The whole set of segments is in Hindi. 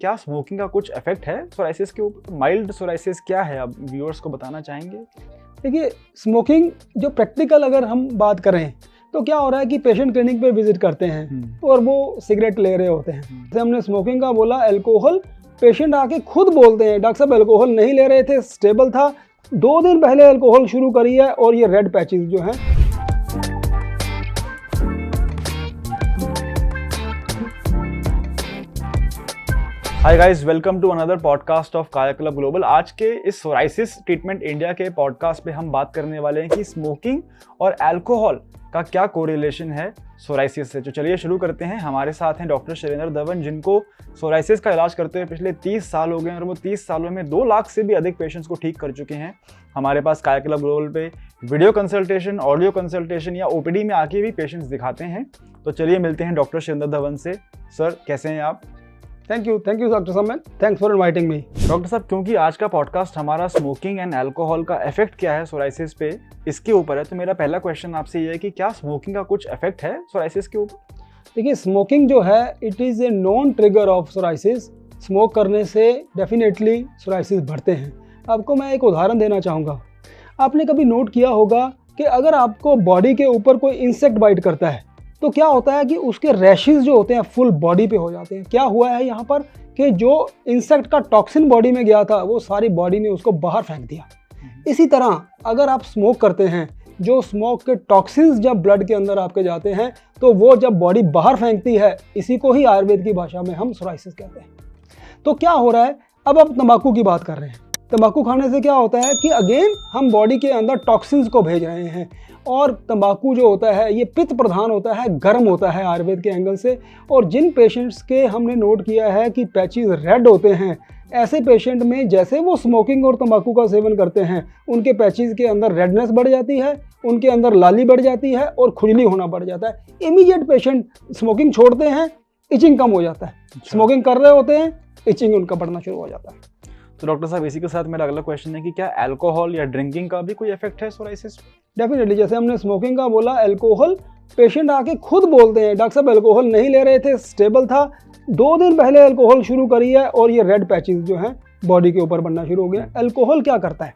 क्या स्मोकिंग का कुछ इफेक्ट है सोराइसिस के ऊपर? माइल्ड सोराइसिस क्या है, आप व्यूअर्स को बताना चाहेंगे? देखिए, स्मोकिंग जो प्रैक्टिकल अगर हम बात करें तो क्या हो रहा है कि पेशेंट क्लिनिक पे विजिट करते हैं और वो सिगरेट ले रहे होते हैं। जैसे हमने स्मोकिंग का बोला, अल्कोहल पेशेंट आके खुद बोलते हैं डॉक्टर साहब अल्कोहल नहीं ले रहे थे, स्टेबल था, 2 दिन पहले अल्कोहल शुरू करी है और ये रेड पैचेस जो हैं। Hi guys, welcome to another podcast of Kaya club global. आज के इस सोराइसिस ट्रीटमेंट इंडिया के पॉडकास्ट पे हम बात करने वाले हैं कि स्मोकिंग और अल्कोहल का क्या कोरिलेशन है सोराइसिस से। तो चलिए शुरू करते हैं। हमारे साथ हैं डॉक्टर शैलेंद्र धवन, जिनको सोराइसिस का इलाज करते हुए पिछले 30 साल हो गए हैं और वो 30 सालों में 2 लाख से भी अधिक पेशेंट्स को ठीक कर चुके हैं। हमारे पास काया क्लब ग्लोबल पे वीडियो कंसल्टेशन, ऑडियो कंसल्टेशन या ओपीडी में आके भी पेशेंट्स दिखाते हैं। तो चलिए मिलते हैं डॉक्टर शैलेंद्र धवन से। सर, कैसे हैं आप? थैंक यू डॉक्टर साहब, thanks for inviting me. Doctor साहब, क्योंकि आज का पॉडकास्ट हमारा स्मोकिंग एंड अल्कोहल का इफेक्ट क्या है सोराइसिस पे, इसके ऊपर है, तो मेरा पहला क्वेश्चन आपसे ये है कि क्या स्मोकिंग का कुछ इफेक्ट है सोराइसिस के ऊपर? देखिए, स्मोकिंग जो है it is a non trigger of psoriasis. Smoke करने से डेफिनेटली सोराइसिस बढ़ते हैं। आपको मैं एक उदाहरण देना चाहूँगा। आपने कभी नोट किया होगा कि अगर आपको बॉडी के ऊपर कोई इंसेक्ट बाइट करता है तो क्या होता है कि उसके रैशेस जो होते हैं फुल बॉडी पे हो जाते हैं। क्या हुआ है यहाँ पर कि जो इंसेक्ट का टॉक्सिन बॉडी में गया था वो सारी बॉडी ने उसको बाहर फेंक दिया। इसी तरह अगर आप स्मोक करते हैं, जो स्मोक के टॉक्सिन्स जब ब्लड के अंदर आपके जाते हैं तो वो जब बॉडी बाहर फेंकती है, इसी को ही आयुर्वेद की भाषा में हम सोराइसिस कहते हैं। तो क्या हो रहा है, अब आप तंबाकू की बात कर रहे हैं। तंबाकू खाने से क्या होता है कि अगेन हम बॉडी के अंदर टॉक्सिन्स को भेज रहे हैं। और तंबाकू जो होता है ये पित्त प्रधान होता है, गर्म होता है आयुर्वेद के एंगल से। और जिन पेशेंट्स के हमने नोट किया है कि पैचेस रेड होते हैं, ऐसे पेशेंट में जैसे वो स्मोकिंग और तंबाकू का सेवन करते हैं उनके पैचेस के अंदर रेडनेस बढ़ जाती है, उनके अंदर लाली बढ़ जाती है और खुजली होना बढ़ जाता है। इमीडिएट पेशेंट स्मोकिंग छोड़ते हैं, इचिंग कम हो जाता है। स्मोकिंग कर रहे होते हैं, इचिंग उनका बढ़ना शुरू हो जाता है। तो डॉक्टर साहब, इसी के साथ मेरा अगला क्वेश्चन है कि क्या अल्कोहल या ड्रिंकिंग का भी कोई इफेक्ट है सोराइसिस? डेफिनेटली, जैसे हमने स्मोकिंग का बोला, अल्कोहल पेशेंट आके खुद बोलते हैं डॉक्टर साहब अल्कोहल नहीं ले रहे थे, स्टेबल था, 2 दिन पहले अल्कोहल शुरू करी है और ये रेड पैचेस जो हैं बॉडी के ऊपर बनना शुरू हो गया। अल्कोहल क्या करता है?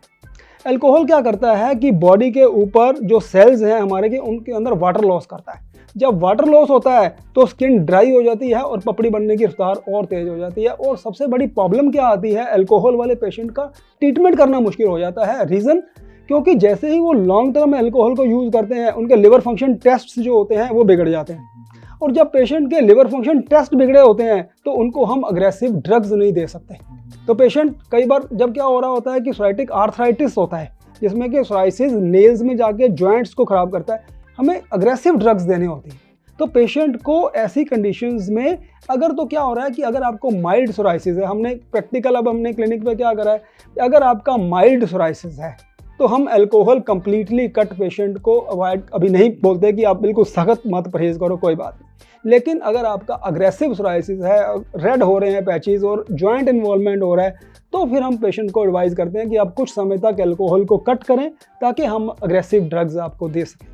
अल्कोहल क्या करता है कि बॉडी के ऊपर जो सेल्स हैं हमारे के, उनके अंदर वाटर लॉस करता है। जब वाटर लॉस होता है तो स्किन ड्राई हो जाती है और पपड़ी बनने की रफ्तार और तेज हो जाती है। और सबसे बड़ी प्रॉब्लम क्या आती है, अल्कोहल वाले पेशेंट का ट्रीटमेंट करना मुश्किल हो जाता है। रीज़न, क्योंकि जैसे ही वो लॉन्ग टर्म अल्कोहल को यूज़ करते हैं उनके लिवर फंक्शन टेस्ट जो होते हैं वो बिगड़ जाते हैं। और जब पेशेंट के लिवर फंक्शन टेस्ट बिगड़े होते हैं तो उनको हम अग्रेसिव ड्रग्स नहीं दे सकते। तो पेशेंट कई बार, जब क्या हो रहा होता है कि सोराइटिक आर्थराइटिस होता है जिसमें कि सोराइसिस नेल्स में जाके जॉइंट्स को ख़राब करता है, हमें अग्रेसिव ड्रग्स देने होती हैं। तो पेशेंट को ऐसी कंडीशंस में अगर, तो क्या हो रहा है कि अगर आपको माइल्ड सोराइसिस है, हमने प्रैक्टिकल अब हमने क्लिनिक पे क्या करा है, अगर आपका माइल्ड सोराइसिस है तो हम अल्कोहल कंप्लीटली कट पेशेंट को अवॉइड, अभी नहीं बोलते कि आप बिल्कुल सख्त मत परहेज करो, कोई बात नहीं। लेकिन अगर आपका अग्रेसिव सोराइसिस है, रेड हो रहे हैं पैचेस और जॉइंट इन्वॉल्वमेंट हो रहा है, तो फिर हम पेशेंट को एडवाइस करते हैं कि आप कुछ समय तक अल्कोहल को कट करें ताकि हम अग्रेसिव ड्रग्स आपको दे सकें।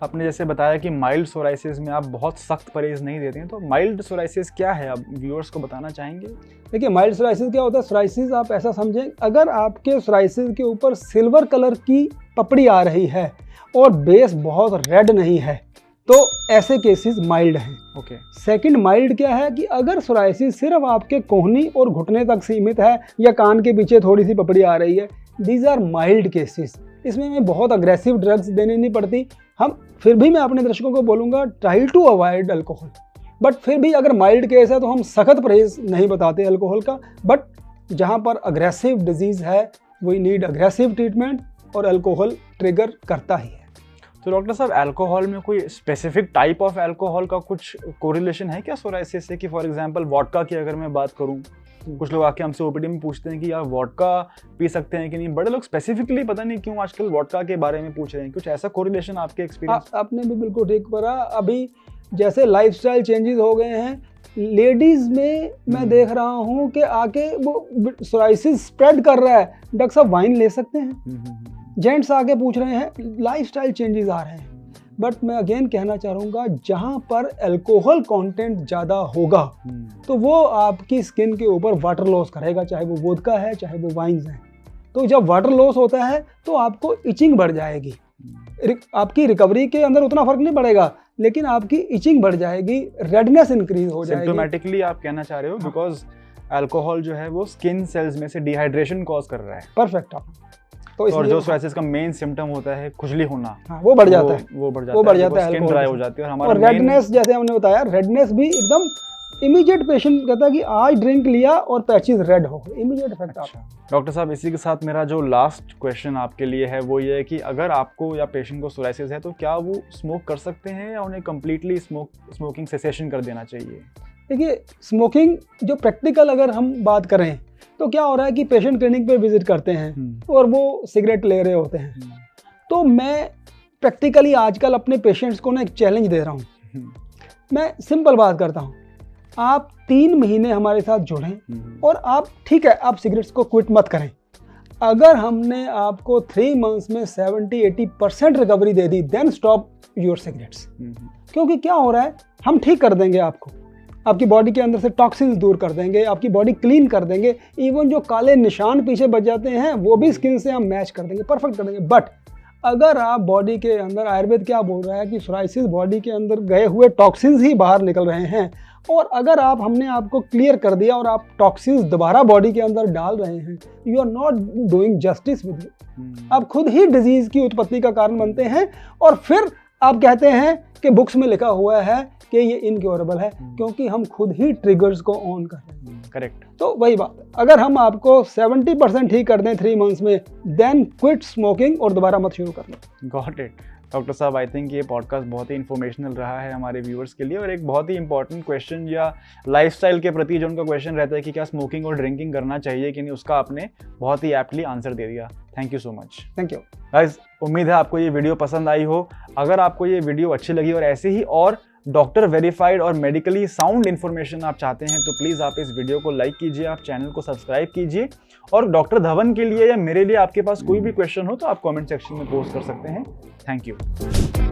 आपने जैसे बताया कि माइल्ड सोराइसिस में आप बहुत सख्त परहेज नहीं देते हैं, तो माइल्ड सोराइसिस क्या है, आप व्यूअर्स को बताना चाहेंगे? देखिए, माइल्ड सोराइसिस क्या होता है? सोराइसिस आप ऐसा समझें, अगर आपके सोराइसिस के ऊपर सिल्वर कलर की पपड़ी आ रही है और बेस बहुत रेड नहीं है तो ऐसे केसेस माइल्ड हैं। ओके। सेकंड माइल्ड क्या है कि अगर सोराइसिस सिर्फ आपके कोहनी और घुटने तक सीमित है या कान के पीछे थोड़ी सी पपड़ी आ रही है, दीज आर माइल्ड केसेस। इसमें हमें बहुत अग्रेसिव ड्रग्स देनी नहीं पड़ती। हम फिर भी, मैं अपने दर्शकों को बोलूँगा, try to avoid alcohol. But फिर भी अगर माइल्ड केस है तो हम सख्त परहेज नहीं बताते अल्कोहल का। बट जहाँ पर अग्रेसिव डिजीज़ है वी नीड अग्रेसिव ट्रीटमेंट और अल्कोहल ट्रिगर करता ही है। तो डॉक्टर साहब, अल्कोहल में कोई स्पेसिफिक टाइप ऑफ अल्कोहल का कुछ कोरिलेशन है क्या सोराइसिस से? कि फॉर एग्जांपल वोडका की अगर मैं बात करूं, कुछ लोग आके हमसे ओपीडी में पूछते हैं कि यार वोडका पी सकते हैं कि नहीं। बड़े लोग स्पेसिफिकली पता नहीं क्यों आजकल वोडका के बारे में पूछ रहे हैं। कुछ ऐसा कोरिलेशन आपके एक्सपीरियंस? आपने भी बिल्कुल ठीक करा। अभी जैसे लाइफस्टाइल चेंजेस हो गए हैं, लेडीज़ में मैं देख रहा हूँ कि आके वो सोराइसिस स्प्रेड कर रहा है, डॉक्टर साहब वाइन ले सकते हैं? जेंट्स आके पूछ रहे हैं, लाइफस्टाइल चेंजेस आ रहे हैं। बट मैं अगेन कहना चाहूँगा जहाँ पर अल्कोहल कंटेंट ज़्यादा होगा तो वो आपकी स्किन के ऊपर वाटर लॉस करेगा, चाहे वो वोदका है चाहे वो वाइन्स हैं। तो जब वाटर लॉस होता है तो आपको इचिंग बढ़ जाएगी, आपकी रिकवरी के अंदर उतना फर्क नहीं पड़ेगा लेकिन आपकी इचिंग बढ़ जाएगी, रेडनेस इंक्रीज हो जाएगी। सिम्प्टोमेटिकली आप कहना चाह रहे हो बिकॉज अल्कोहल जो है वो स्किन सेल्स में से डिहाइड्रेशन कॉज कर रहा है। परफेक्ट। तो और जो सोराइसिस का मेन सिम्टम होता है खुजली होना, वो बढ़ जाता है, वो बढ़ जाता है, स्किन ड्राई हो जाती है। और हमारा रेडनेस जैसे हमने बताया, रेडनेस भी एकदम इमीडिएट पेशेंट कहता है कि आज ड्रिंक लिया और पैचेस रेड हो गए, इमीडिएट इफेक्ट आता है। डॉक्टर साहब इसी के साथ मेरा जो लास्ट क्वेश्चन आपके लिए है वो ये है कि अगर आपको या पेशेंट को सोराइसिस है तो क्या वो स्मोक कर सकते हैं या उन्हें कम्प्लीटली स्मोकिंग सेसेशन कर देना चाहिए? देखिए, स्मोकिंग जो प्रैक्टिकल अगर हम बात करें तो क्या हो रहा है कि पेशेंट क्लिनिक पे विजिट करते हैं और वो सिगरेट ले रहे होते हैं। तो मैं प्रैक्टिकली आजकल अपने पेशेंट्स को ना एक चैलेंज दे रहा हूँ। मैं सिंपल बात करता हूँ, आप 3 महीने हमारे साथ जुड़ें और आप ठीक है आप सिगरेट्स को क्विट मत करें। अगर हमने आपको 3 मंथ्स में 70-80% रिकवरी दे दी, देन स्टॉप योर सिगरेट्स। क्योंकि क्या हो रहा है, हम ठीक कर देंगे आपको, आपकी बॉडी के अंदर से टॉक्सिन्स दूर कर देंगे, आपकी बॉडी क्लीन कर देंगे, इवन जो काले निशान पीछे बच जाते हैं वो भी स्किन से हम मैच कर देंगे, परफेक्ट कर देंगे। बट अगर आप बॉडी के अंदर, आयुर्वेद क्या बोल रहा है कि सोराइसिस बॉडी के अंदर गए हुए टॉक्सिन्स ही बाहर निकल रहे हैं, और अगर हमने आपको क्लियर कर दिया और आप टॉक्सिन्स दोबारा बॉडी के अंदर डाल रहे हैं, you are not doing justice with you. आप खुद ही डिजीज की उत्पत्ति का कारण बनते हैं और फिर आप कहते हैं कि बुक्स में लिखा हुआ है कि ये इनक्योरेबल है, क्योंकि हम खुद ही ट्रिगर्स को ऑन कर रहे हैं। करेक्ट। तो वही बात, अगर हम आपको 70% ठीक कर दें 3 मंथ्स में, देन क्विट स्मोकिंग और दोबारा मत शुरू करना। Got it. डॉक्टर साहब, आई थिंक ये पॉडकास्ट बहुत ही इन्फॉर्मेशनल रहा है हमारे व्यूअर्स के लिए, और एक बहुत ही इंपॉर्टेंट क्वेश्चन या लाइफस्टाइल के प्रति जो उनका क्वेश्चन रहता है कि क्या स्मोकिंग और ड्रिंकिंग करना चाहिए कि नहीं, उसका आपने बहुत ही एप्टली आंसर दे दिया। Thank you so much. Thank you guys, उम्मीद है आपको ये वीडियो पसंद आई हो। अगर आपको ये वीडियो अच्छी लगी और ऐसे ही और डॉक्टर वेरीफाइड और मेडिकली साउंड इन्फॉर्मेशन आप चाहते हैं तो प्लीज़ आप इस वीडियो को लाइक कीजिए, आप चैनल को सब्सक्राइब कीजिए, और डॉक्टर धवन के लिए या मेरे लिए आपके पास कोई भी क्वेश्चन हो तो आप कमेंट सेक्शन में पोस्ट कर सकते हैं। Thank you.